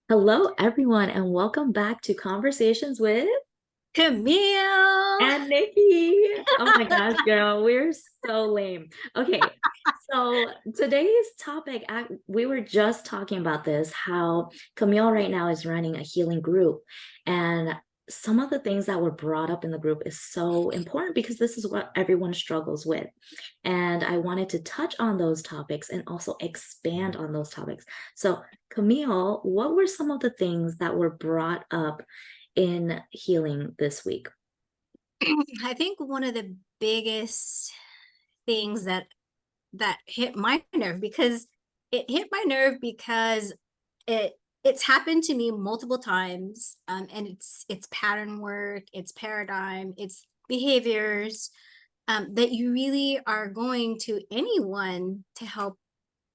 Hello, everyone, and welcome back to Conversations with Camille. and Nikki. Oh my gosh, girl, we're so lame. Okay, so today's topic, we were just talking about this, how Camille right now is running a healing group. And some of the things that were brought up in the group is so important because this is what everyone struggles with. And I wanted to touch on those topics and also expand on those topics. So, Camille, what were some of the things that were brought up in healing this week? I think one of the biggest things that hit my nerve because it it's happened to me multiple times, and it's pattern work, it's paradigm, it's behaviors, that you really are going to anyone to help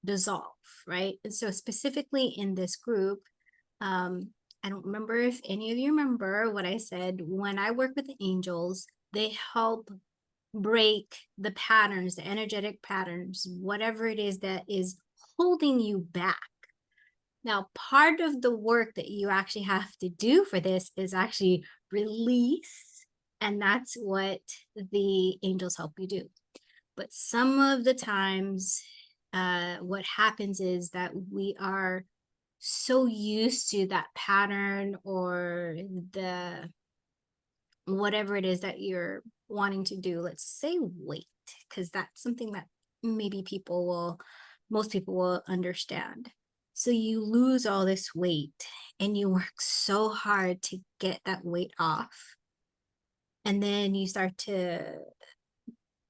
dissolve, right? And so specifically in this group, um, I don't remember if any of you remember what I said. When I work with the angels, they help break the patterns, the energetic patterns, whatever it is that is holding you back. Now, part of the work that you actually have to do for this is actually release. And that's what the angels help you do. But some of the times, what happens is that we are so used to that pattern or the whatever it is that you're wanting to do. Let's say weight, because that's something that maybe most people will understand. So you lose all this weight and you work so hard to get that weight off. And then you start to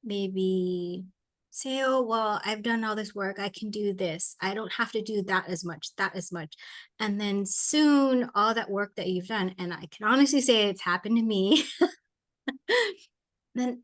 maybe say, oh, well, I've done all this work. I can do this. I don't have to do that as much, that as much. And then soon, all that work that you've done, and I can honestly say it's happened to me, then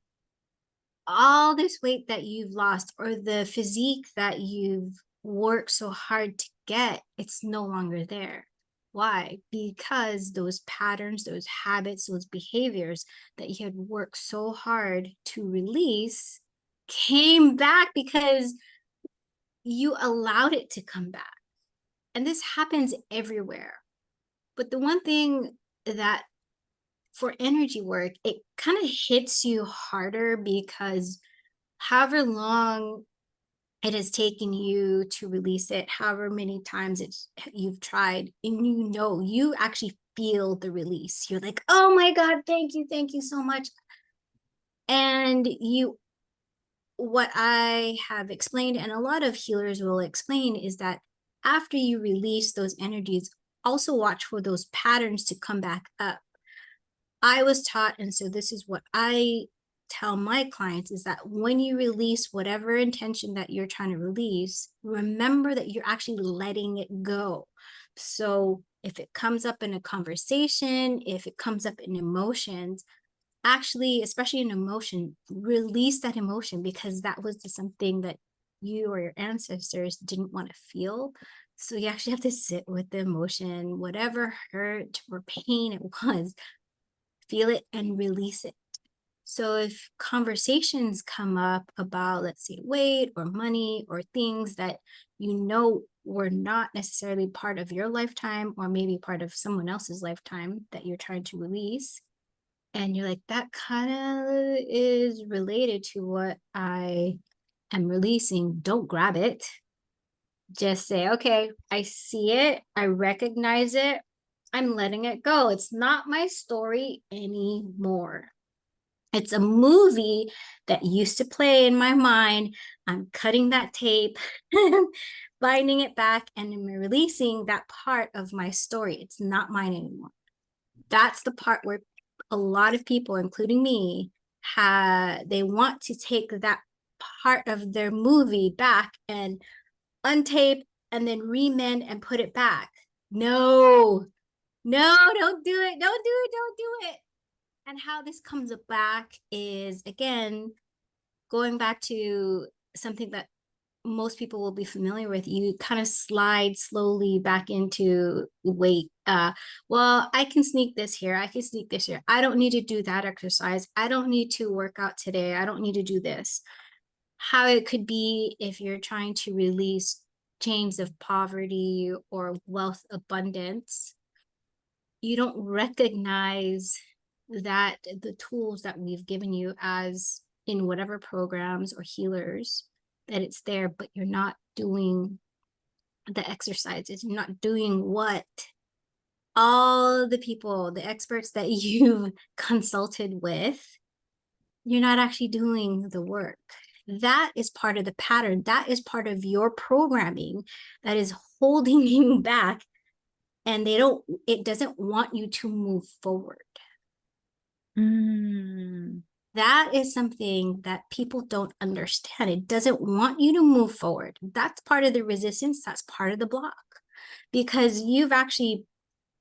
all this weight that you've lost or the physique that you've worked so hard to get, it's no longer there. Why? Because those patterns, those habits, those behaviors that you had worked so hard to release came back because you allowed it to come back. And this happens everywhere. But the one thing that for energy work, it kind of hits you harder because however long it has taken you to release it, however many times you've tried, and you actually feel the release. You're like, oh my God, thank you so much. And what I have explained, and a lot of healers will explain, is that after you release those energies, also watch for those patterns to come back up. I was taught, and so this is what I tell my clients, is that when you release whatever intention that you're trying to release, remember that you're actually letting it go. So if it comes up in a conversation, if it comes up in emotions, actually, especially in emotion, release that emotion because that was just something that you or your ancestors didn't want to feel. So you actually have to sit with the emotion, whatever hurt or pain it was, feel it and release it. So if conversations come up about, let's say, weight or money or things that you know were not necessarily part of your lifetime or maybe part of someone else's lifetime that you're trying to release, and you're like, that kind of is related to what I am releasing, don't grab it. Just say, okay, I see it, I recognize it, I'm letting it go. It's not my story anymore. It's a movie that used to play in my mind. I'm cutting that tape, binding it back, and I'm releasing that part of my story. It's not mine anymore. That's the part where a lot of people, including me, they want to take that part of their movie back and untape and then remend and put it back. No, no, don't do it. Don't do it. Don't do it. And how this comes back is, again, going back to something that most people will be familiar with. You kind of slide slowly back into weight. Well, I can sneak this here, I can sneak this here, I don't need to do that exercise, I don't need to work out today, I don't need to do this. How it could be if you're trying to release chains of poverty or wealth abundance, you don't recognize that the tools that we've given you as in whatever programs or healers, that it's there, but you're not doing the exercises, you're not doing what all the people, the experts that you've consulted with, you're not actually doing the work. That is part of the pattern. That is part of your programming that is holding you back, and it doesn't want you to move forward. Mm. That is something that people don't understand. It doesn't want you to move forward. That's part of the resistance. That's part of the block, because you've actually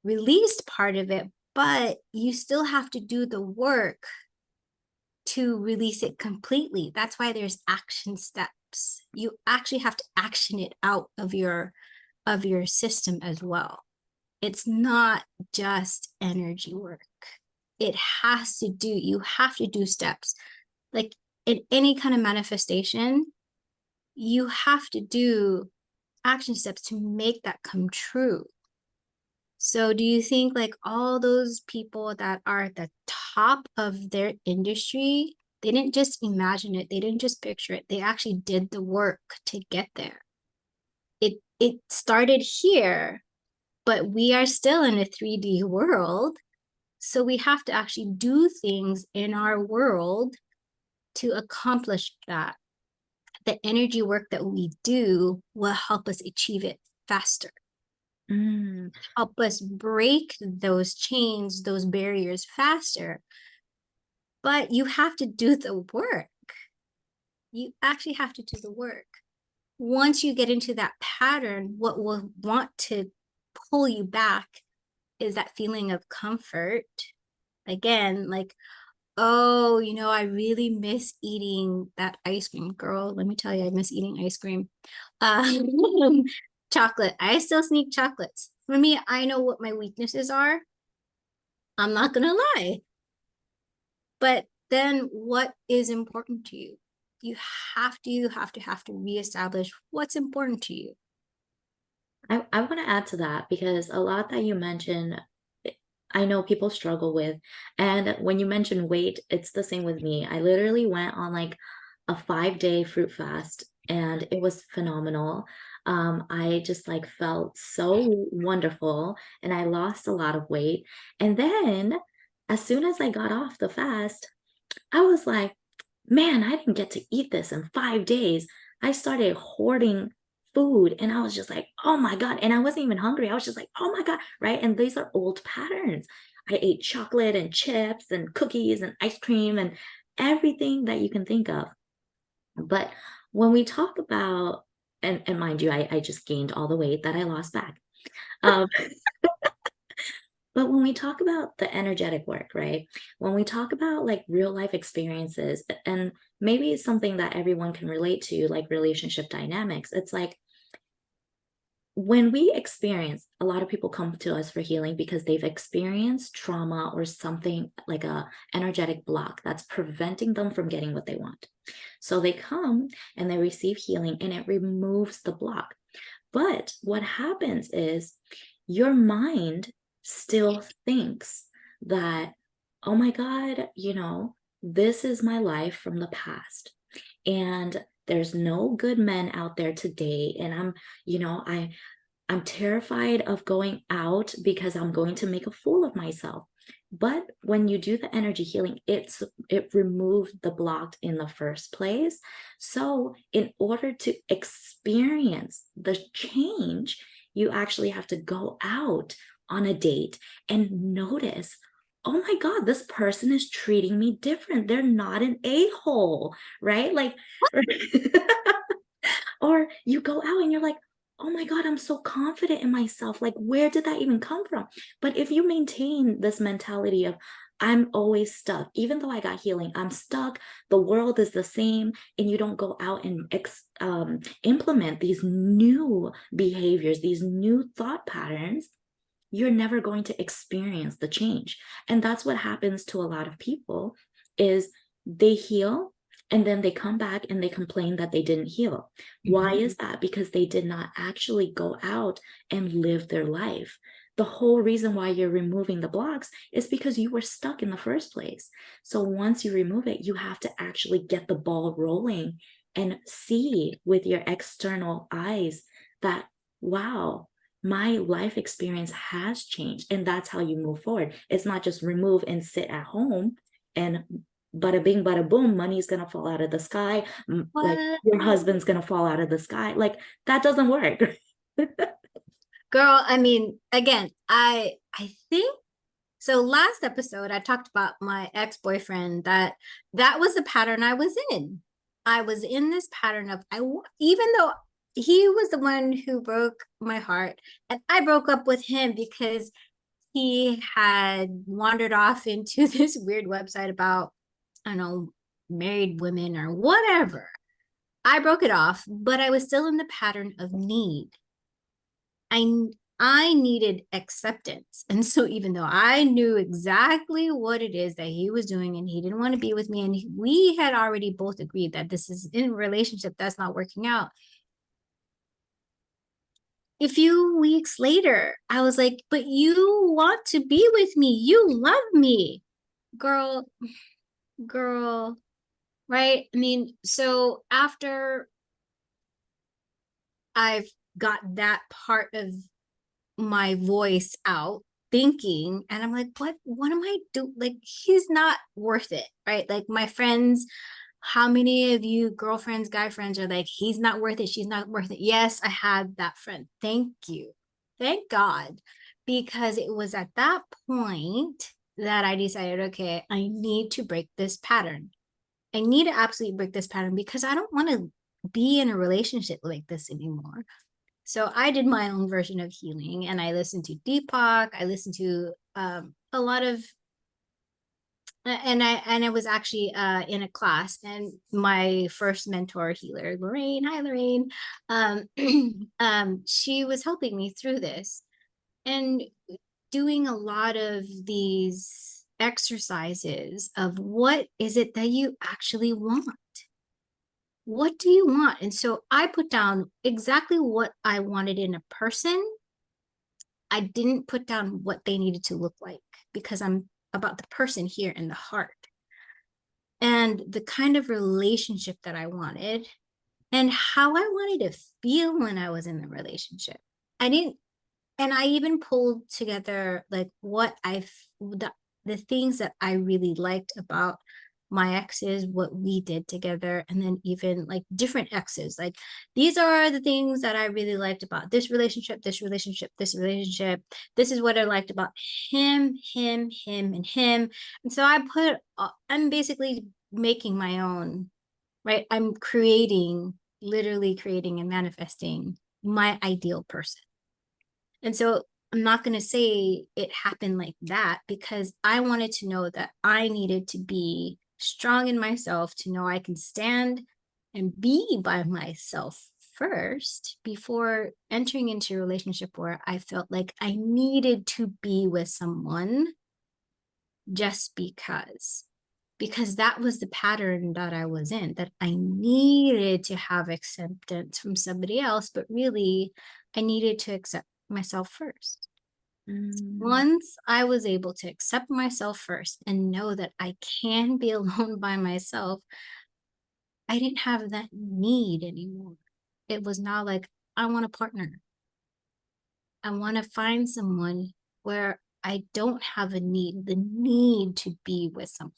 released part of it, but you still have to do the work to release it completely. That's why there's action steps. You actually have to action it out of your system as well. It's not just energy work. It has to do, you have to do steps. Like in any kind of manifestation, you have to do action steps to make that come true. So do you think like all those people that are at the top of their industry, they didn't just imagine it, they didn't just picture it, they actually did the work to get there. It started here, but we are still in a 3D world. So we have to actually do things in our world to accomplish that. The energy work that we do will help us achieve it faster. Help us break those chains, those barriers faster. But you have to do the work. You actually have to do the work. Once you get into that pattern, what will want to pull you back is that feeling of comfort. Again, like, oh, I really miss eating that ice cream. Girl, let me tell you, I miss eating ice cream. Chocolate. I still sneak chocolates. For me, I know what my weaknesses are. I'm not gonna lie. But then what is important to you? You have to reestablish what's important to you. I want to add to that because a lot that you mentioned, I know people struggle with. And when you mention weight, it's the same with me. I literally went on like a 5-day fruit fast and it was phenomenal. I just like felt so wonderful and I lost a lot of weight. And then as soon as I got off the fast, I was like, man, I didn't get to eat this in 5 days. I started hoarding food and I was just like, oh my God. And I wasn't even hungry. I was just like, oh my God. Right. And these are old patterns. I ate chocolate and chips and cookies and ice cream and everything that you can think of. But when we talk about, and mind you, I just gained all the weight that I lost back. Um, But when we talk about the energetic work, right? When we talk about like real life experiences, and maybe it's something that everyone can relate to, like relationship dynamics, it's like when we experience, a lot of people come to us for healing because they've experienced trauma or something like a energetic block that's preventing them from getting what they want. So they come and they receive healing and it removes the block. But what happens is your mind still thinks that, oh my God, this is my life from the past. And there's no good men out there today. And I'm terrified of going out because I'm going to make a fool of myself. But when you do the energy healing, it removes the block in the first place. So in order to experience the change, you actually have to go out on a date and notice, oh my God, this person is treating me different. They're not an a-hole, right? Like, or you go out and you're like, oh my God, I'm so confident in myself. Like, where did that even come from? But if you maintain this mentality of, I'm always stuck, even though I got healing, I'm stuck, the world is the same, and you don't go out and implement these new behaviors, these new thought patterns, you're never going to experience the change. And that's what happens to a lot of people is they heal And then they come back and they complain that they didn't heal. Why is that? Because they did not actually go out and live their life. The whole reason why you're removing the blocks is because you were stuck in the first place. So once you remove it, you have to actually get the ball rolling and see with your external eyes that, wow, my life experience has changed. And that's how you move forward. It's not just remove and sit at home and bada bing, bada boom, money's gonna fall out of the sky. Like What? your husband's gonna fall out of the sky. Like that doesn't work. Girl, I mean, again, I think so. Last episode, I talked about my ex-boyfriend, that was the pattern I was in. I was in this pattern of even though he was the one who broke my heart, and I broke up with him because he had wandered off into this weird website about, I don't know, married women or whatever. I broke it off, but I was still in the pattern of need. I needed acceptance. And so even though I knew exactly what it is that he was doing and he didn't want to be with me, and we had already both agreed that this is in a relationship that's not working out. A few weeks later, I was like, but you want to be with me. You love me. Girl, girl, right? I mean, so after I've got that part of my voice out thinking, and I'm like, what am I doing? Like, he's not worth it, right? Like my friends, how many of you girlfriends, guy friends are like, he's not worth it, she's not worth it? Yes, I had that friend. Thank you, thank God, because it was at that point that I decided, okay, I need to break this pattern. I need to absolutely break this pattern because I don't want to be in a relationship like this anymore. So I did my own version of healing, and I listened to Deepak. I listened to a lot of, and I was actually in a class, and my first mentor healer, Lorraine, hi Lorraine, um, she was helping me through this and doing a lot of these exercises of what is it that you actually want. What do you want? And so I put down exactly what I wanted in a person. I didn't put down what they needed to look like because I'm about the person here in the heart and the kind of relationship that I wanted and how I wanted to feel when I was in the relationship. I didn't, and I even pulled together like the things that I really liked about my exes, what we did together, and then even like different exes. Like these are the things that I really liked about this relationship, this relationship, this relationship. This is what I liked about him, and him. And so I'm basically making my own, right? I'm literally creating and manifesting my ideal person. And so I'm not going to say it happened like that because I wanted to know that I needed to be strong in myself to know I can stand and be by myself first before entering into a relationship where I felt like I needed to be with someone just because that was the pattern that I was in, that I needed to have acceptance from somebody else, but really I needed to accept myself first. Once I was able to accept myself first and know that I can be alone by myself, I didn't have that need anymore. It was not like, I want a partner. I want to find someone where I don't have the need to be with someone.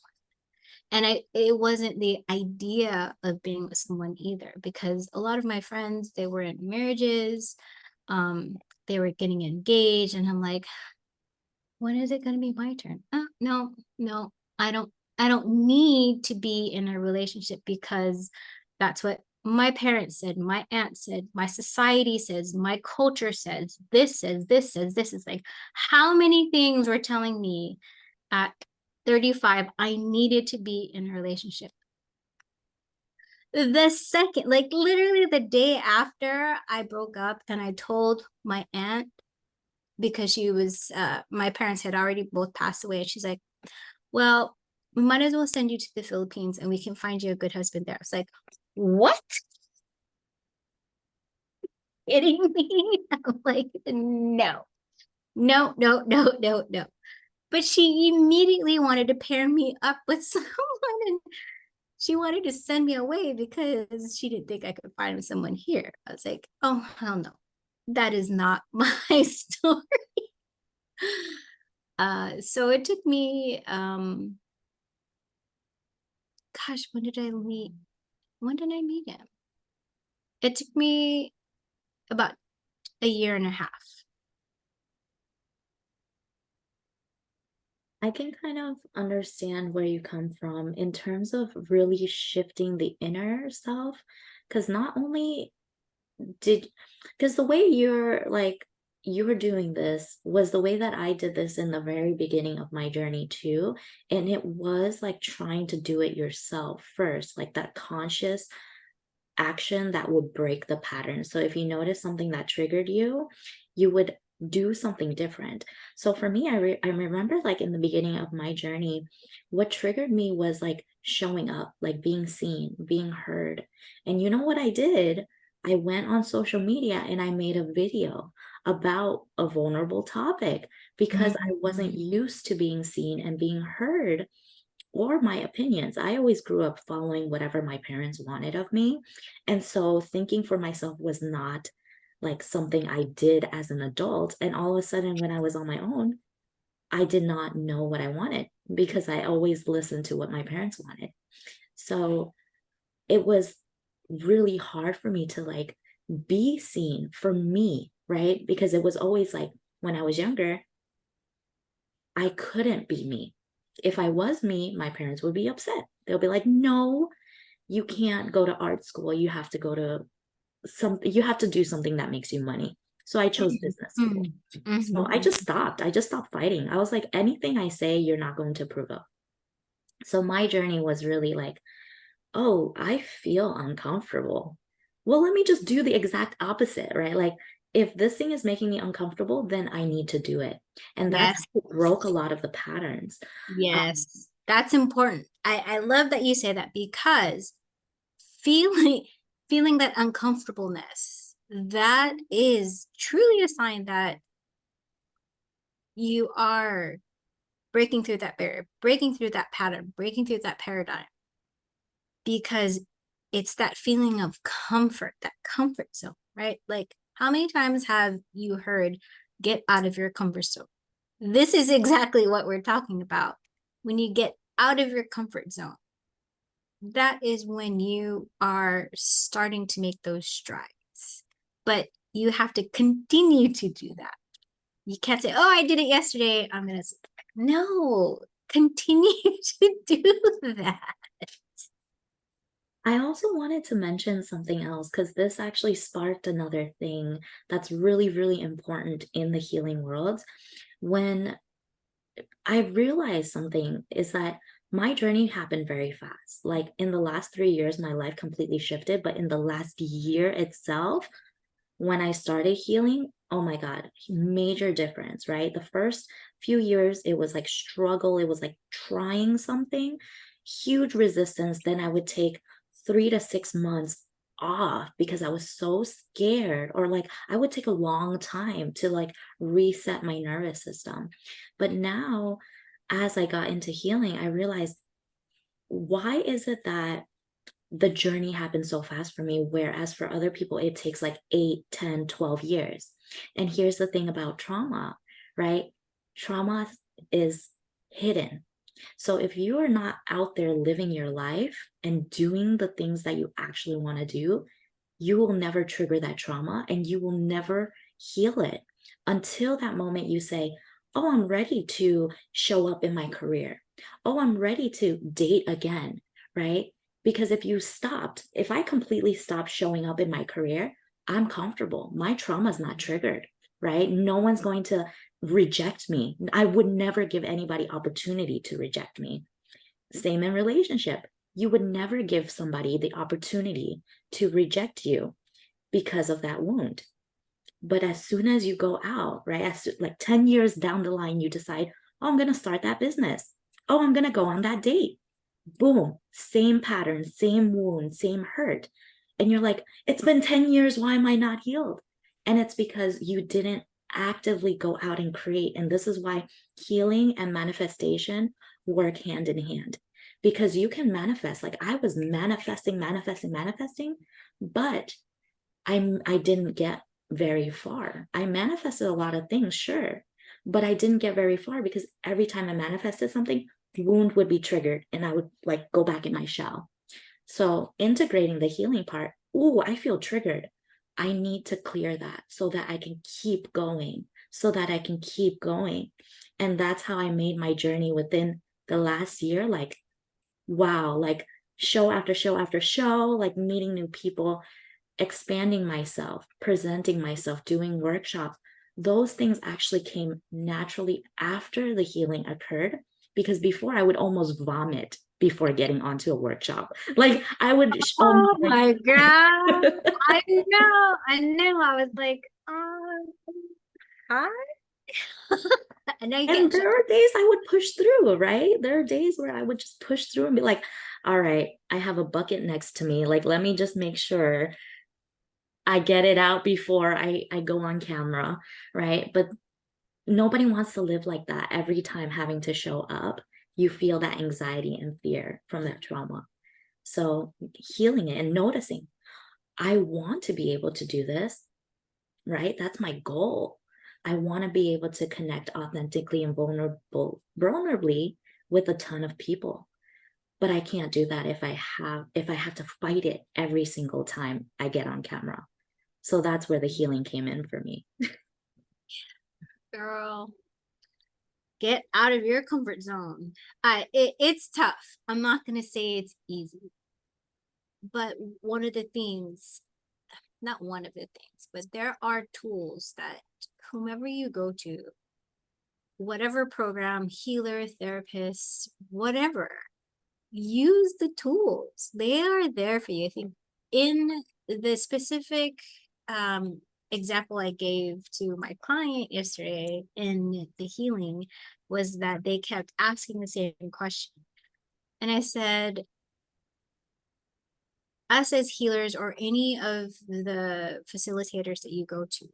And it wasn't the idea of being with someone either, because a lot of my friends, they were in marriages, they were getting engaged, and I'm like, when is it going to be my turn? No, I don't need to be in a relationship because that's what my parents said, my aunt said, my society says, my culture says, this is like, how many things were telling me at 35 I needed to be in a relationship. The second, like literally the day after I broke up, and I told my aunt, because my parents had already both passed away, and she's like, well, we might as well send you to the Philippines and we can find you a good husband there. I was like, what? Kidding me? I'm like, no, no, no, no, no, no. But she immediately wanted to pair me up with someone, and she wanted to send me away because she didn't think I could find someone here. I was like, oh, hell no. That is not my story. So it took me, gosh, when did I meet? When did I meet him? It took me about a year and a half. I can kind of understand where you come from in terms of really shifting the inner self. Because not only did, because the way you're like, you were doing this was the way that I did this in the very beginning of my journey too. And it was like trying to do it yourself first, like that conscious action that would break the pattern. So if you notice something that triggered you, you would do something different. So for me, I remember like in the beginning of my journey, what triggered me was like showing up, like being seen, being heard. And you know what I did? I went on social media and I made a video about a vulnerable topic because I wasn't used to being seen and being heard or my opinions. I always grew up following whatever my parents wanted of me. And so thinking for myself was not like something I did as an adult. And all of a sudden, when I was on my own, I did not know what I wanted because I always listened to what my parents wanted. So it was really hard for me to like be seen for me, right? Because it was always like when I was younger, I couldn't be me. If I was me, my parents would be upset. They'll be like, no, you can't go to art school. You have to go to something, you have to do something that makes you money. So I chose business school. So I just stopped. I just stopped fighting. I was like, anything I say, you're not going to approve of. So my journey was really like, oh, I feel uncomfortable. Well, let me just do the exact opposite, right? Like, if this thing is making me uncomfortable, then I need to do it. And that's Yes. what broke a lot of the patterns. Yes. That's important. I love that you say that, because feeling feeling that uncomfortableness, that is truly a sign that you are breaking through that barrier, breaking through that pattern, breaking through that paradigm, because it's that feeling of comfort, that comfort zone, right? Like, how many times have you heard, get out of your comfort zone? This is exactly what we're talking about. When you get out of your comfort zone, that is when you are starting to make those strides. But you have to continue to do that. You can't say, oh, I did it yesterday, I'm going to sit back. No, continue to do that. I also wanted to mention something else because this actually sparked another thing that's really, really important in the healing world. When I realized something is that my journey happened very fast. Like in the last 3 years, my life completely shifted. But in the last year itself, when I started healing, oh my God, major difference, right? The first few years, it was like struggle. It was like trying something, huge resistance. Then I would take 3 to 6 months off because I was so scared, or like I would take a long time to like reset my nervous system. But now, as I got into healing, I realized, why is it that the journey happened so fast for me, whereas for other people it takes like 8, 10, 12 years? And here's the thing about trauma, right? Trauma is hidden. So if you are not out there living your life and doing the things that you actually want to do, you will never trigger that trauma and you will never heal it until that moment you say, oh, I'm ready to show up in my career. Oh, I'm ready to date again, right? Because if I completely stopped showing up in my career, I'm comfortable. My trauma is not triggered, right? No one's going to reject me. I would never give anybody opportunity to reject me. Same in relationship. You would never give somebody the opportunity to reject you because of that wound. But as soon as you go out, right, like 10 years down the line, you decide, oh, I'm going to start that business. oh, I'm gonna go on that date. Boom, same pattern, same wound, same hurt. And you're like, it's been 10 years, why am I not healed? And it's because you didn't actively go out and create. And this is why healing and manifestation work hand in hand. Because you can manifest, like I was manifesting, but I didn't get very far. I manifested a lot of things, sure, but I didn't get very far because every time I manifested something, the wound would be triggered and I would like go back in my shell. So integrating the healing part, oh, I feel triggered. I need to clear that so that I can keep going, so that I can keep going. And that's how I made my journey within the last year. Like, wow, like show after show after show, like meeting new people, expanding myself, presenting myself, doing workshops. Those things actually came naturally after the healing occurred, because before I would almost vomit before getting onto a workshop. Like I would Oh my God. and I know. I was like, hi. And now you get there are days I would push through, right? There are days where I would just push through and be like, all right, I have a bucket next to me. Like, let me just make sure I get it out before I go on camera, right? But nobody wants to live like that every time having to show up. You feel that anxiety and fear from that trauma. So healing it and noticing, I want to be able to do this, right? That's my goal. I want to be able to connect authentically and vulnerably with a ton of people. But I can't do that if I have to fight it every single time I get on camera. So that's where the healing came in for me. girl, get out of your comfort zone. It's tough. I'm not gonna say it's easy, but one of the things, not one of the things, but there are tools that whomever you go to, whatever program, healer, therapist, whatever, use the tools. They are there for you. I think in the specific example I gave to my client yesterday in the healing was that they kept asking the same question. And I said, us as healers or any of the facilitators that you go to,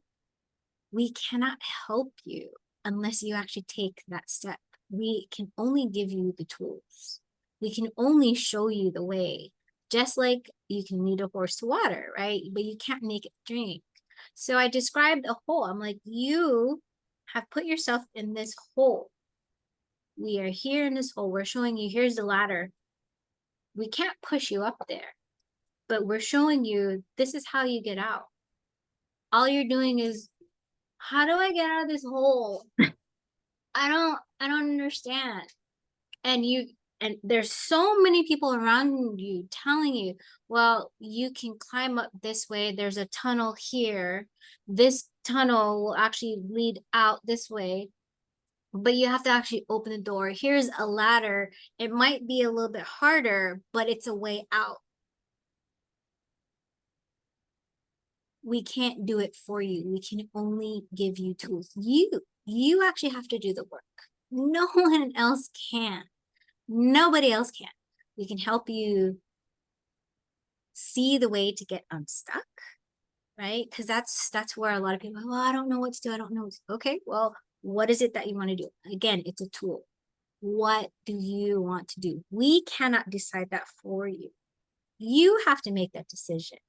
we cannot help you unless you actually take that step. We can only give you the tools. We can only show you the way. Just like you can lead a horse to water, right? But you can't make it drink. So I described a hole. I'm like, you have put yourself in this hole. We are here in this hole. We're showing you, here's the ladder. We can't push you up there, but we're showing you this is how you get out. All you're doing is, how do I get out of this hole? I don't understand. And there's so many people around you telling you, well, you can climb up this way. There's a tunnel here. This tunnel will actually lead out this way, but you have to actually open the door. Here's a ladder. It might be a little bit harder, but it's a way out. We can't do it for you. We can only give you tools. You actually have to do the work. No one else can. Nobody else can. We can help you see the way to get unstuck, right? Because that's where a lot of people, well, I don't know what to do. I don't know. Okay, well, what is it that you want to do? Again, it's a tool. What do you want to do? We cannot decide that for you. You have to make that decision.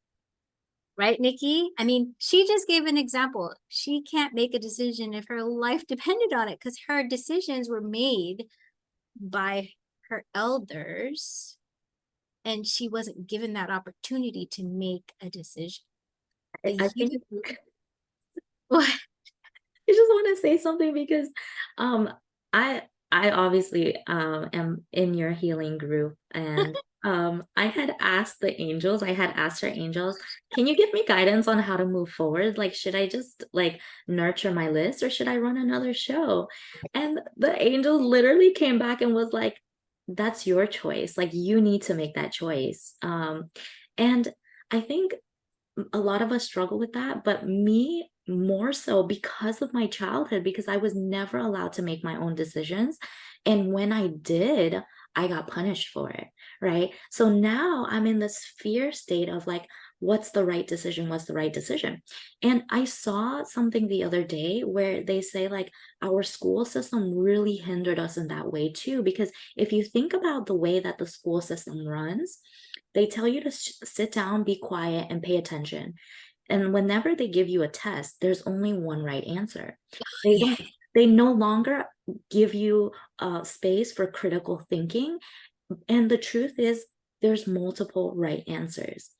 Right, Nicki? I mean, she just gave an example. She can't make a decision if her life depended on it because her decisions were made by her elders and she wasn't given that opportunity to make a decision. I think What? I just want to say something because um I I obviously am in your healing group, and I had asked the angels, I had asked our angels, can you give me guidance on how to move forward? Like, should I just like nurture my list or should I run another show? And the angels literally came back and was like, that's your choice. Like you need to make that choice. And I think a lot of us struggle with that, but more so because of my childhood, because I was never allowed to make my own decisions. And when I did, I got punished for it, right? So now I'm in this fear state of like, what's the right decision? What's the right decision? And I saw something the other day where they say like our school system really hindered us in that way too. Because if you think about the way that the school system runs, they tell you to sit down, be quiet, and pay attention. And whenever they give you a test, there's only one right answer. They Yeah. don't, they no longer give you space for critical thinking. And the truth is, there's multiple right answers.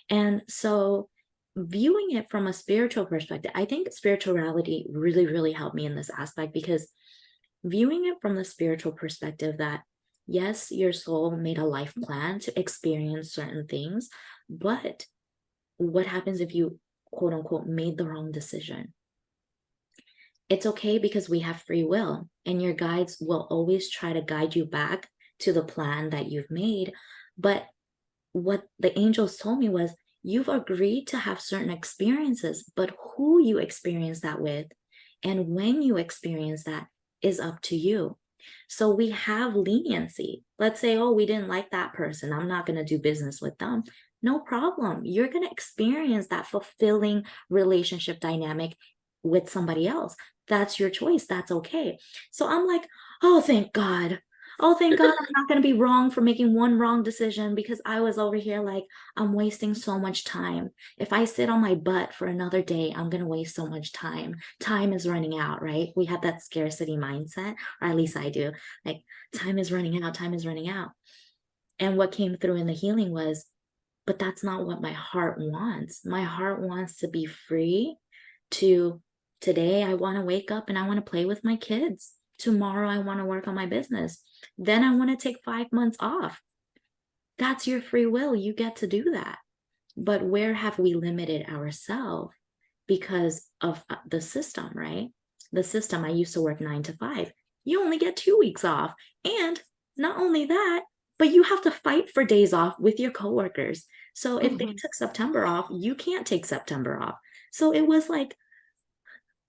And so, viewing it from a spiritual perspective, I think spirituality really, really helped me in this aspect because viewing it from the spiritual perspective that, yes, your soul made a life plan to experience certain things, but what happens if you quote unquote made the wrong decision? It's okay because we have free will, and your guides will always try to guide you back to the plan that you've made. But what the angels told me was, you've agreed to have certain experiences, but who you experience that with and when you experience that is up to you. So we have leniency. Let's say, oh, we didn't like that person. I'm not going to do business with them. No problem. You're going to experience that fulfilling relationship dynamic with somebody else. That's your choice. That's okay. So I'm like, oh, thank God. Oh, thank God I'm not going to be wrong for making one wrong decision, because I was over here like, I'm wasting so much time. If I sit on my butt for another day, I'm going to waste so much time. Time is running out, right? We have that scarcity mindset, or at least I do. Like, time is running out, time is running out. And what came through in the healing was, but that's not what my heart wants. My heart wants to be free to, today I want to wake up and I want to play with my kids. Tomorrow I want to work on my business. Then I want to take 5 months off. That's your free will. You get to do that. But where have we limited ourselves because of the system, right? The system, I used to work 9 to 5. You only get 2 weeks off. And not only that, but you have to fight for days off with your coworkers. So if they Mhm. took September off, you can't take September off. So it was like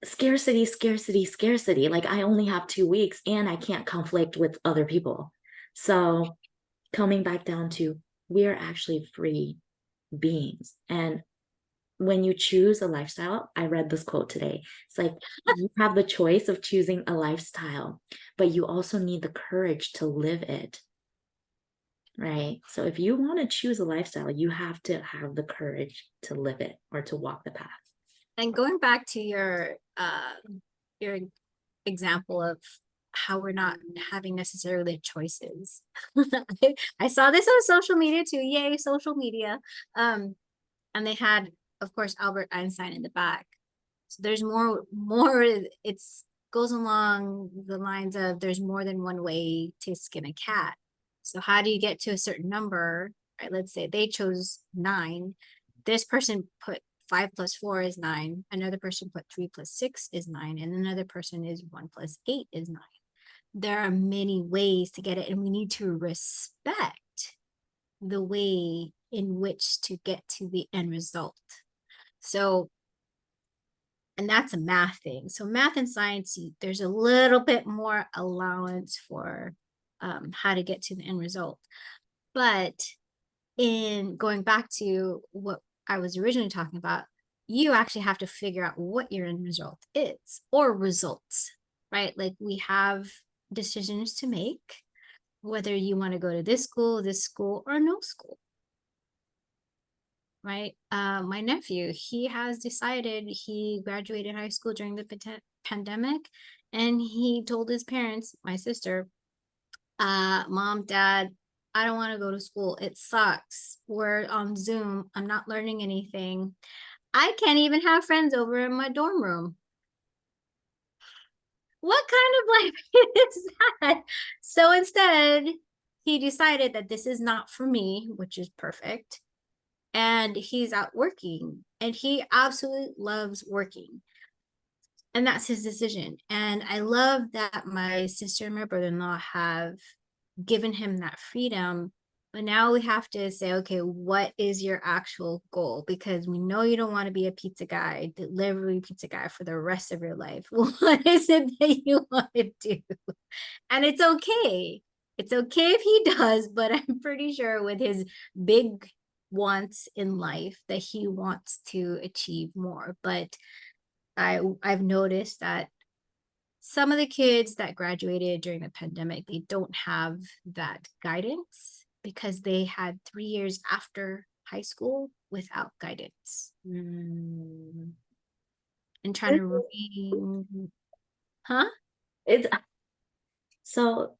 scarcity, scarcity, scarcity. Like, I only have 2 weeks and I can't conflict with other people. So coming back down to, we're actually free beings. And when you choose a lifestyle, I read this quote today. It's like, you have the choice of choosing a lifestyle, but you also need the courage to live it, right? So if you want to choose a lifestyle, you have to have the courage to live it or to walk the path. And going back to your example of how we're not having necessarily choices. I saw this on social media too. Yay, social media. And they had, of course, Albert Einstein in the back. So there's more, it's goes along the lines of there's more than one way to skin a cat. So how do you get to a certain number? Right, let's say they chose 9. This person put 5 plus 4 is 9. Another person put 3 plus 6 is 9. And another person is 1 plus 8 is 9. There are many ways to get it, and we need to respect the way in which to get to the end result. So, and that's a math thing. So math and science, there's a little bit more allowance for how to get to the end result. But in going back to what I was originally talking about, you actually have to figure out what your end result is, or results, right? Like, we have decisions to make, whether you want to go to this school, or no school, right? My nephew, he has decided, he graduated high school during the pandemic, and he told his parents, my sister, Mom, Dad, I don't want to go to school. It sucks. We're on Zoom. I'm not learning anything. I can't even have friends over in my dorm room. What kind of life is that? So instead, he decided that this is not for me, which is perfect. And he's out working, and he absolutely loves working. And that's his decision. And I love that my sister and my brother-in-law have given him that freedom But now we have to say, okay, what is your actual goal? Because we know you don't want to be a pizza guy, delivery pizza guy for the rest of your life. What is it that you want to do? And it's okay. It's okay if he does, but I'm pretty sure with his big wants in life that he wants to achieve more. But I've noticed that some of the kids that graduated during the pandemic, they don't have that guidance because they had 3 years after high school without guidance Mm. and trying to remain, huh? It's so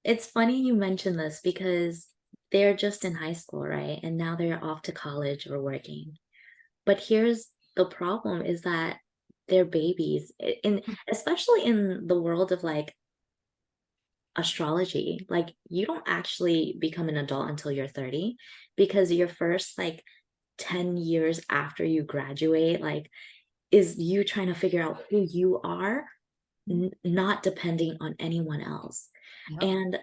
it's funny you mention this because they're just in high school, right? And now they're off to college or working. But here's the problem is that they're babies. In especially in the world of like astrology, like you don't actually become an adult until you're 30 because your first like 10 years after you graduate, like is you trying to figure out who you are, not depending on anyone else. Yep. And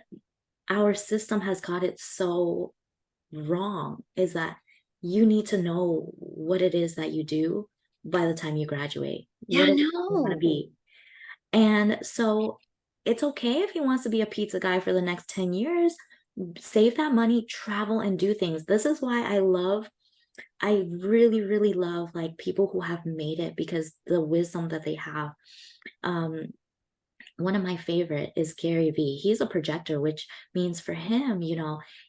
our system has got it so wrong is that you need to know what it is that you do by the time you graduate, Yeah, what it is you want to no. be. And so it's okay if he wants to be a pizza guy for the next 10 years, save that money, travel and do things. This is why I really, really love like people who have made it because the wisdom that they have. Um, one of my favorite is Gary Vee. He's a projector, which means for him,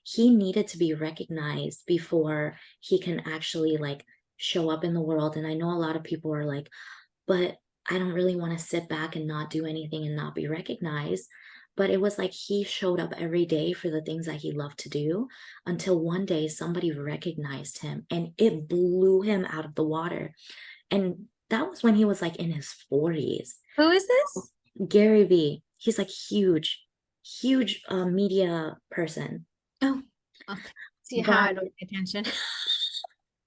he needed to be recognized before he can actually like show up in the world. And I know a lot of people are like, but I don't really want to sit back and not do anything and not be recognized. But it was like he showed up every day for the things that he loved to do until one day somebody recognized him and it blew him out of the water. And that was when he was like in his 40s. Who is this? Gary Vee, he's like huge, huge media person. Oh, okay. See how But I don't pay attention.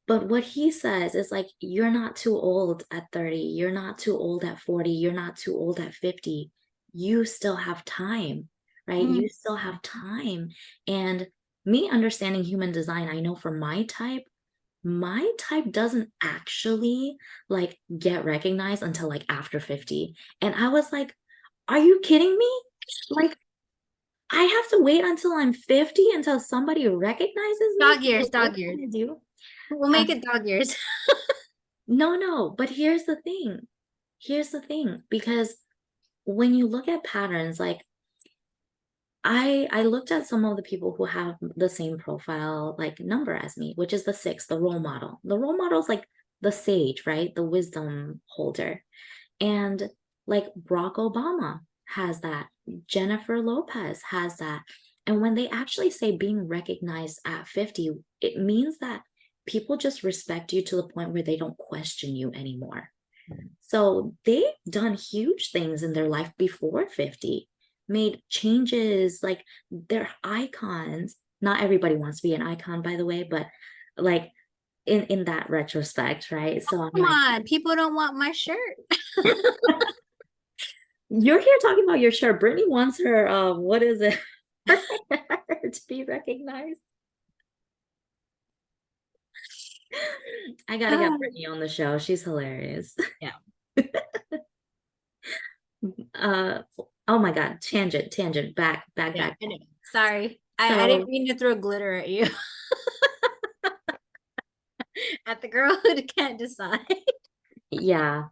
but what he says is like you're not too old at 30, you're not too old at 40, you're not too old at 50. You still have time, right? Mm. You still have time. And me understanding human design, I know for my type doesn't actually like get recognized until like after 50. And I was like, are you kidding me? Like I have to wait until I'm 50 until somebody recognizes me Dog for the years, work dog that years. I do. We'll make it dog years. No, no, but here's the thing. Here's the thing, because when you look at patterns, like I looked at some of the people who have the same profile like number as me, which is the 6, the role model. The role model is like the sage, right? The wisdom holder. And like Barack Obama has that, Jennifer Lopez has that. And when they actually say being recognized at 50, it means that people just respect you to the point where they don't question you anymore. So they've done huge things in their life before 50, made changes, like they're icons. Not everybody wants to be an icon, by the way, but like in that retrospect, right? So I'm Come like, on, people don't want my shirt. you're here talking about your shirt. Brittany wants her, what is it? To be recognized. I gotta get Brittany on the show. She's hilarious. Yeah. Uh, oh my God, tangent, Yeah, back. I know. Sorry. I didn't So mean to throw glitter at you. At the girl who can't decide. yeah.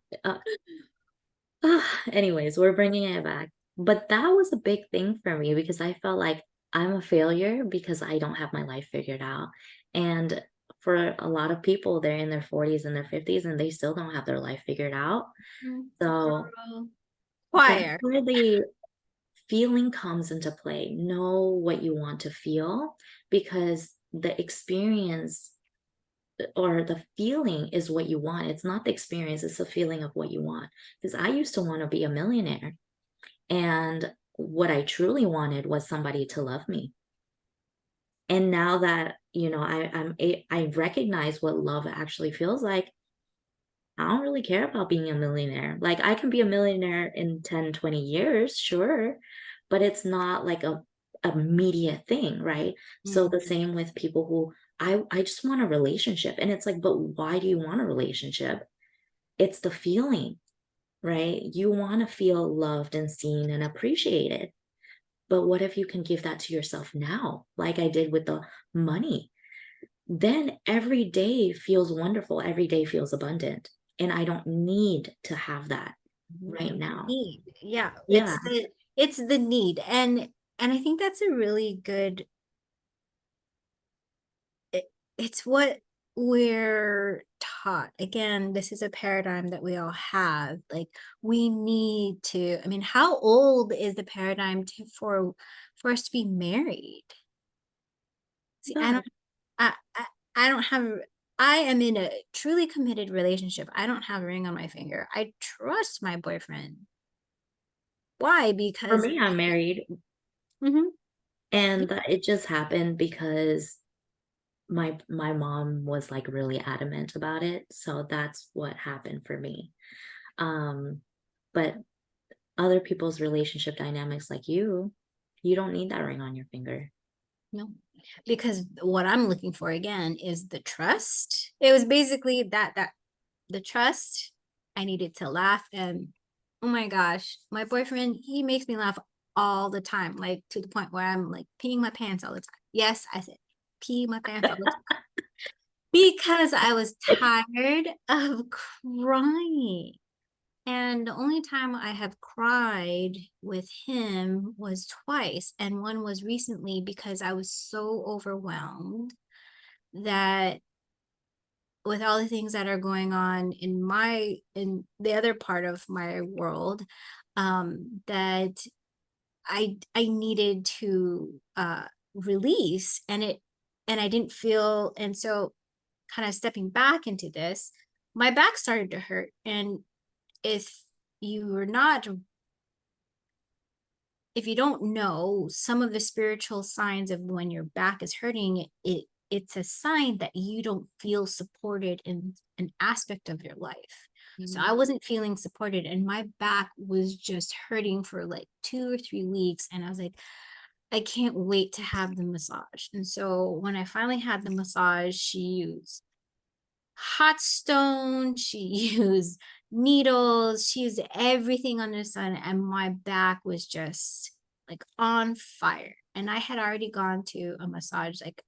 Anyways, we're bringing it back. But that was a big thing for me because I felt like I'm a failure because I don't have my life figured out. And for a lot of people, they're in their 40s and their 50s and they still don't have their life figured out. So Girl. that's Choir. where the feeling comes into play. Know what you want to feel because the experience or the feeling is what you want. It's not the experience, it's the feeling of what you want. Because I used to want to be a millionaire. And what I truly wanted was somebody to love me. And now that, I recognize what love actually feels like, I don't really care about being a millionaire. Like I can be a millionaire in 10, 20 years, sure, but it's not like immediate thing, right? So the same with people who I just want a relationship. And it's like, but why do you want a relationship? It's the feeling, right? You want to feel loved and seen and appreciated. But what if you can give that to yourself now, like I did with the money? Then every day feels wonderful. Every day feels abundant. And I don't need to have that right now. Need. Yeah, Yeah. it's the need. And I think that's a really good, it's what we're taught. Again, this is a paradigm that we all have. Like, we need to, I mean, how old is the paradigm for us to be married? See, But I don't have, I am in a truly committed relationship. I don't have a ring on my finger. I trust my boyfriend. Why? for Because me, I'm married, Mhm. and it just happened because my mom was like really adamant about it. So that's what happened for me. Um, but other people's relationship dynamics, like you don't need that ring on your finger. No, because what I'm looking for again is the trust. It was basically that the trust. I needed to laugh, and oh my gosh, my boyfriend, he makes me laugh all the time, like to the point where I'm like peeing my pants all the time. Yes, I said pee my pants all the time because I was tired of crying. And the only time I have cried with him was twice. And one was recently because I was so overwhelmed that with all the things that are going on in the other part of my world, that I needed to release, and I didn't feel, and so kind of stepping back into this, my back started to hurt. And if you are not, if you don't know some of the spiritual signs of when your back is hurting, it's a sign that you don't feel supported in an aspect of your life. So I wasn't feeling supported, and my back was just hurting for like 2 or 3 weeks. And I was like, I can't wait to have the massage. And so when I finally had the massage, she used hot stone, she used needles, she used everything under the sun, and my back was just like on fire. And I had already gone to a massage like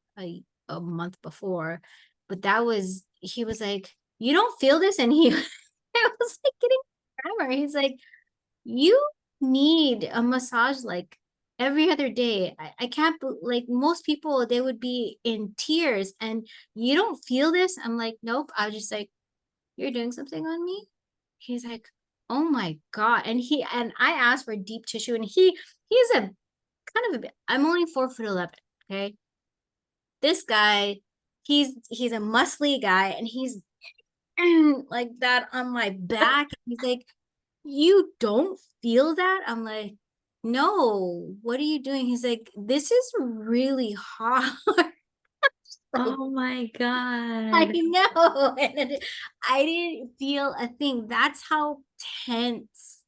a month before, but that was, he was like, you don't feel this? And he I was like getting tremor. He's like, you need a massage like every other day. I can't, like most people, they would be in tears, and you don't feel this? I'm like, nope. I was just like, you're doing something on me? He's like, oh my God. And I asked for deep tissue, and he's a kind of a bit, I'm only 4'11". Okay. This guy, he's a muscly guy, and he's like that on my back. He's like, you don't feel that? I'm like, no, what are you doing? He's like, this is really hard. Like, Oh my I God. know. And I didn't feel a thing. That's how tense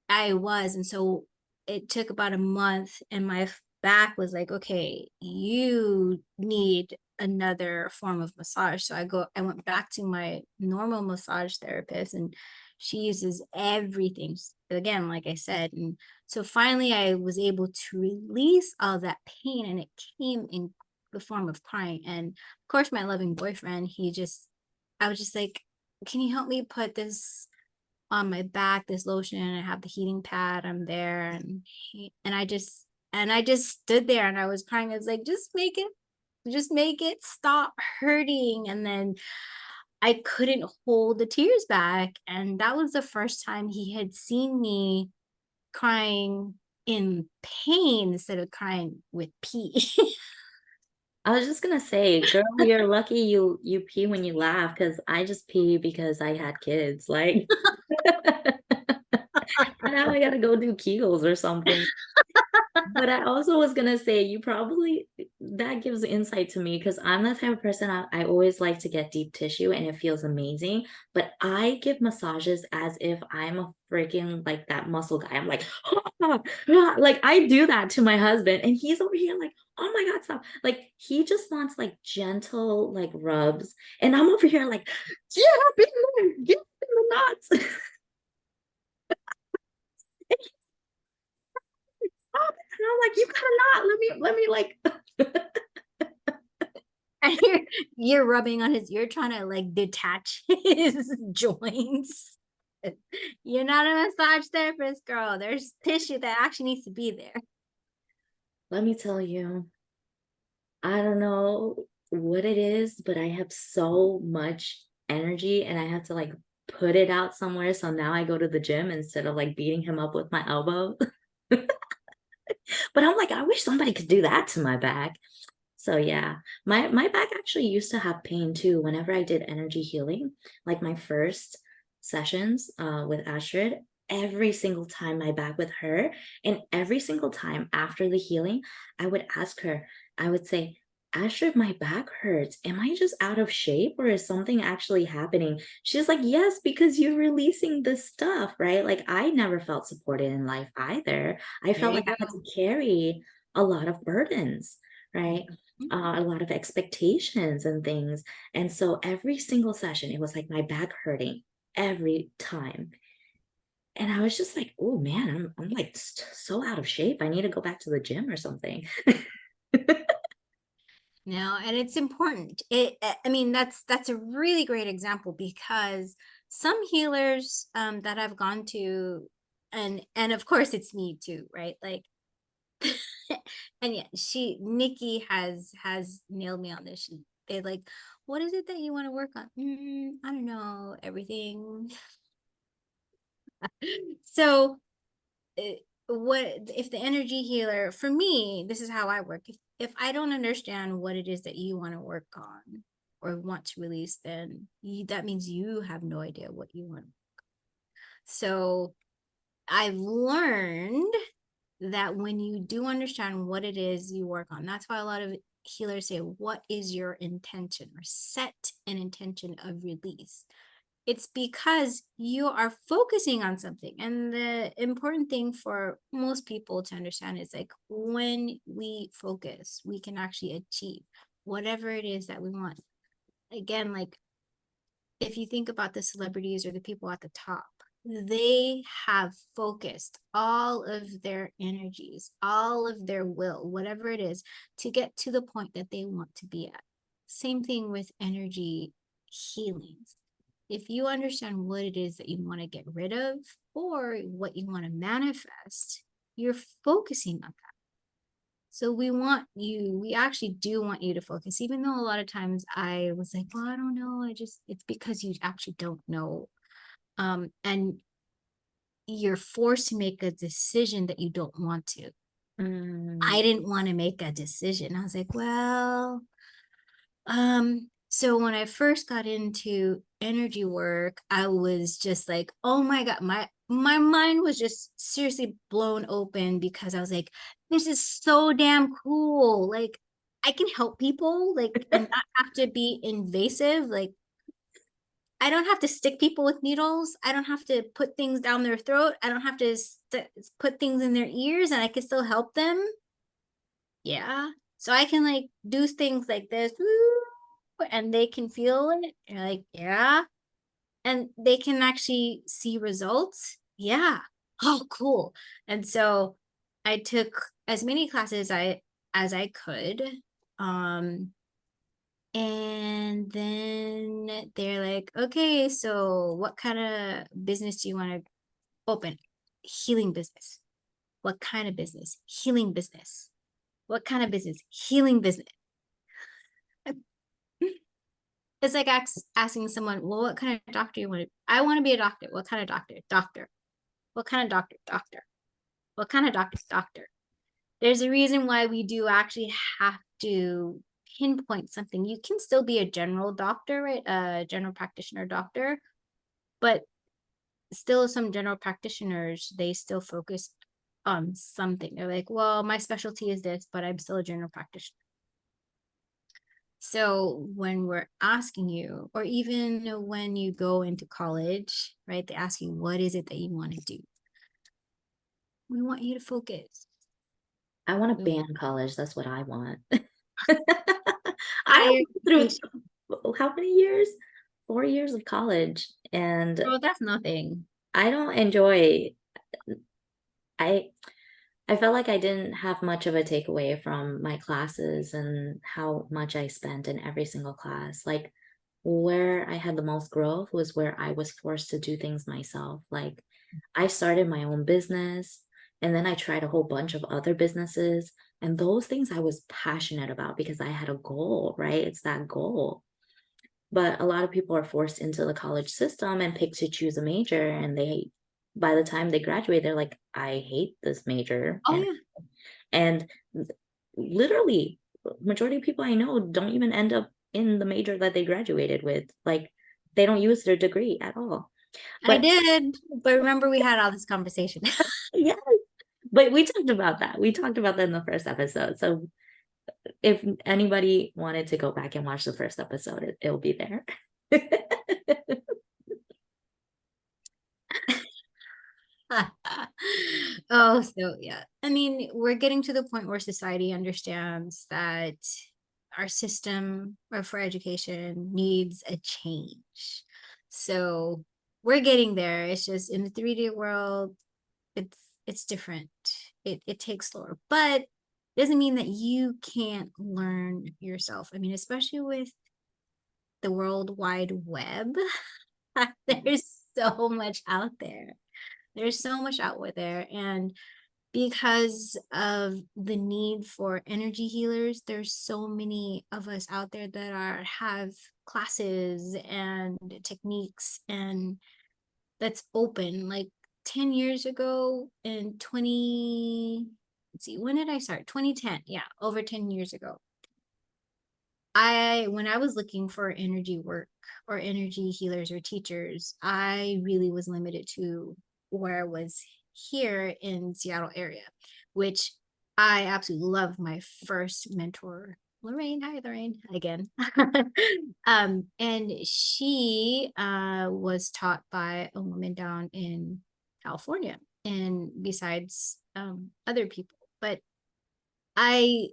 I was. And so it took about a month, and my back was like, okay, you need another form of massage. So I went back to my normal massage therapist, and she uses everything again, like I said. And so finally I was able to release all that pain, and it came in the form of crying. And of course, my loving boyfriend, I was just like, can you help me put this on my back, this lotion? I have the heating pad, I'm there. And I just stood there, and I was crying. I was like, just make it stop hurting. And then I couldn't hold the tears back. And that was the first time he had seen me crying in pain instead of crying with pee. I was just gonna say, girl, you're lucky you pee when you laugh, because I just pee because I had kids. Like, now I gotta go do Kegels or something. But I also was gonna say, you probably, that gives insight to me because I'm the type of person I always like to get deep tissue and it feels amazing. But I give massages as if I'm a freaking like that muscle guy. I'm like, like I do that to my husband, and he's over here like, oh my God, stop. Like he just wants like gentle like rubs. And I'm over here like, get up in there, get up in the nuts. And he's like, stop it. And I'm like, you gotta not let me like And you're rubbing on his, you're trying to like detach his joints. You're not a massage therapist, girl. There's tissue that actually needs to be there. let me tell you, I don't know what it is, but I have so much energy and I have to like put it out somewhere. So now I go to the gym instead of like beating him up with my elbow. But I'm like, I wish somebody could do that to my back. So yeah, my back actually used to have pain too whenever I did energy healing, like my first sessions with Astrid. Every single time my back with her, and every single time after the healing, I would ask her, I would say, Astrid, my back hurts. Am I just out of shape or is something actually happening? She's like, yes, because you're releasing this stuff, right? Like I never felt supported in life either. I There felt you like I go. had to carry a lot of burdens, right? Mhm. A lot of expectations and things. And so every single session, it was like my back hurting every time. And I was just like, oh man, I'm like so out of shape. I need to go back to the gym or something. No, and it's important. I mean, that's a really great example because some healers that I've gone to, and of course it's me too, right? Like, and yeah, Nicki has nailed me on this. They're like, what is it that you want to work on? I don't know, everything. So what if the energy healer, for me, this is how I work. If I don't understand what it is that you want to work on or want to release, then that means you have no idea what you want. So I've learned that when you do understand what it is you work on, that's why a lot of healers say, what is your intention, or set an intention of release. It's because you are focusing on something. And the important thing for most people to understand is like when we focus, we can actually achieve whatever it is that we want. Again, like if you think about the celebrities or the people at the top, they have focused all of their energies, all of their will, whatever it is, to get to the point that they want to be at. Same thing with energy healings. If you understand what it is that you want to get rid of or what you want to manifest, you're focusing on that. So we actually do want you to focus, even though a lot of times I was like, well, I don't know. It's because you actually don't know. And you're forced to make a decision that you don't want to. Mm, I didn't want to make a decision. I was like, well, so when I first got into energy work, I was just like, oh my God, my mind was just seriously blown open because I was like, this is so damn cool. Like I can help people, like, and not have to be invasive. Like I don't have to stick people with needles. I don't have to put things down their throat. I don't have to put things in their ears, and I can still help them. Yeah. So I can like do things like this, and they can feel it. You're like, yeah. And they can actually see results. Yeah. Oh, cool. And so I took as many classes as I could. Um, and then they're like, okay, so what kind of business do you want to open? Healing business. What kind of business? Healing business. What kind of business? Healing business. It's like asking someone, well, what kind of doctor you want to? I want to be a doctor. What kind of doctor? Doctor. What kind of doctor? Doctor. What kind of doctor? Doctor. There's a reason why we do actually have to pinpoint something. You can still be a general doctor, right? A general practitioner doctor, but still some general practitioners, they still focus on something. They're like, well, my specialty is this, but I'm still a general practitioner. So when we're asking you, or even when you go into college, right, they ask you, what is it that you want to do? We want you to focus. I want to We ban college. That's what I want. I higher went education. through how many years? 4 years of college, and Oh, that's nothing. I don't enjoy. I I felt like I didn't have much of a takeaway from my classes and how much I spent in every single class. Like where I had the most growth was where I was forced to do things myself. Like I started my own business and then I tried a whole bunch of other businesses. And those things I was passionate about because I had a goal, right? It's that goal. But a lot of people are forced into the college system and pick to choose a major, and they, by the time they graduate, they're like, I hate this major. Oh And yeah. and literally, majority of people I know don't even end up in the major that they graduated with. Like they don't use their degree at all. I But did. But remember, we had all this conversation. yeah, but we talked about that. We talked about that in the first episode. So if anybody wanted to go back and watch the first episode, it'll be there. Oh, so yeah. I mean, we're getting to the point where society understands that our system for education needs a change. So we're getting there. It's just in the 3D world, it's different. It takes slower, but doesn't mean that you can't learn yourself. I mean, especially with the World Wide Web, there's so much out there. There's so much out there. And because of the need for energy healers, there's so many of us out there that have classes and techniques and that's open. Like 10 years ago in 20, let's see, when did I start? 2010. Yeah, over 10 years ago. When I was looking for energy work or energy healers or teachers, I really was limited to where I was here in Seattle area, which I absolutely love. My first mentor, Lorraine. Hi, Lorraine, again. And she was taught by a woman down in California, and besides other people. But I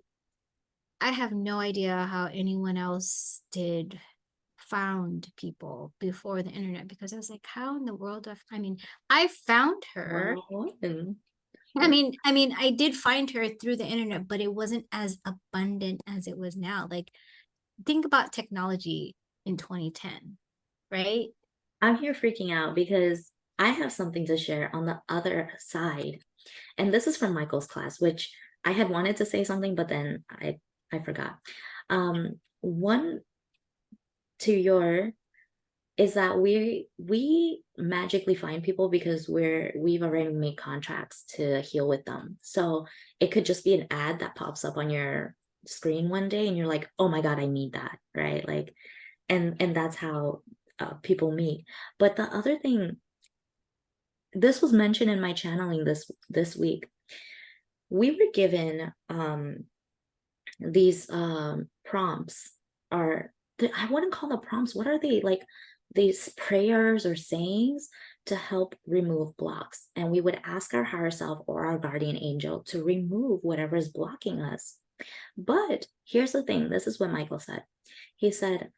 I have no idea how anyone else did found people before the internet, because I was like, how in the world I mean, I found her. Well, and I did find her through the internet, but it wasn't as abundant as it was now. Like, think about technology in 2010, right? I'm here freaking out because I have something to share on the other side. And this is from Michael's class, which I had wanted to say something, but then I forgot. One to your is that we magically find people because we've already made contracts to heal with them. So it could just be an ad that pops up on your screen one day and you're like, oh my God, I need that, right? Like, and that's how people meet. But the other thing, this was mentioned in my channeling this week. We were given these prompts, are I wouldn't call them prompts. What are they, like these prayers or sayings to help remove blocks? And we would ask our higher self or our guardian angel to remove whatever is blocking us. But here's the thing, this is what Michael said. He said,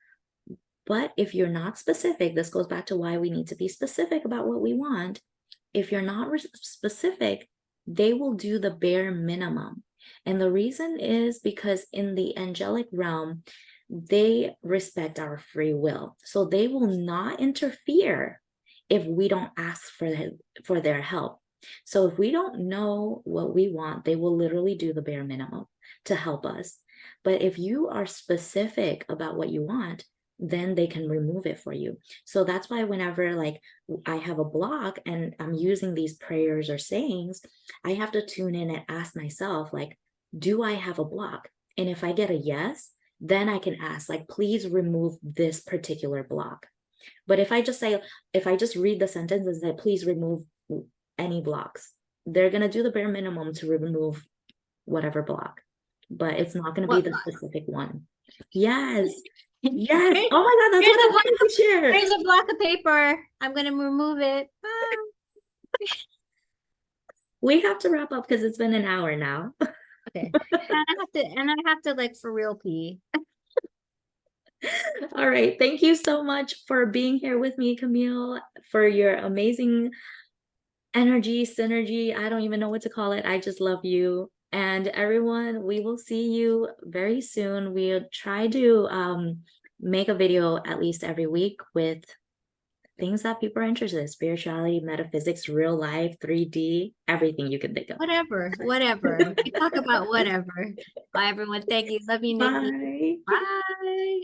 but if you're not specific, this goes back to why we need to be specific about what we want. If you're not specific, they will do the bare minimum. And the reason is because in the angelic realm, they respect our free will. So they will not interfere if we don't ask for their help. So if we don't know what we want, they will literally do the bare minimum to help us. But if you are specific about what you want, then they can remove it for you. So that's why whenever like I have a block and I'm using these prayers or sayings, I have to tune in and ask myself, like, do I have a block? And if I get a yes, then I can ask, like, please remove this particular block. But if I just say, if I just read the sentence and say, please remove any blocks, they're going to do the bare minimum to remove whatever block, but it's not going to be What the block? specific one. Yes. Yes. Here- Oh my God, that's Here's what I a block wanted of, to share. here's a block of paper. I'm gonna remove it. We have to wrap up because it's been an hour now. Okay. And I have to like for real pee. All right. Thank you so much for being here with me, Camille, for your amazing energy, synergy. I don't even know what to call it. I just love you. And everyone, we will see you very soon. We'll try to make a video at least every week with things that people are interested in: spirituality, metaphysics, real life, 3D, everything you can think of. Whatever. We talk about whatever. Bye, everyone. Thank you. Love you, Nikki. Bye. Bye.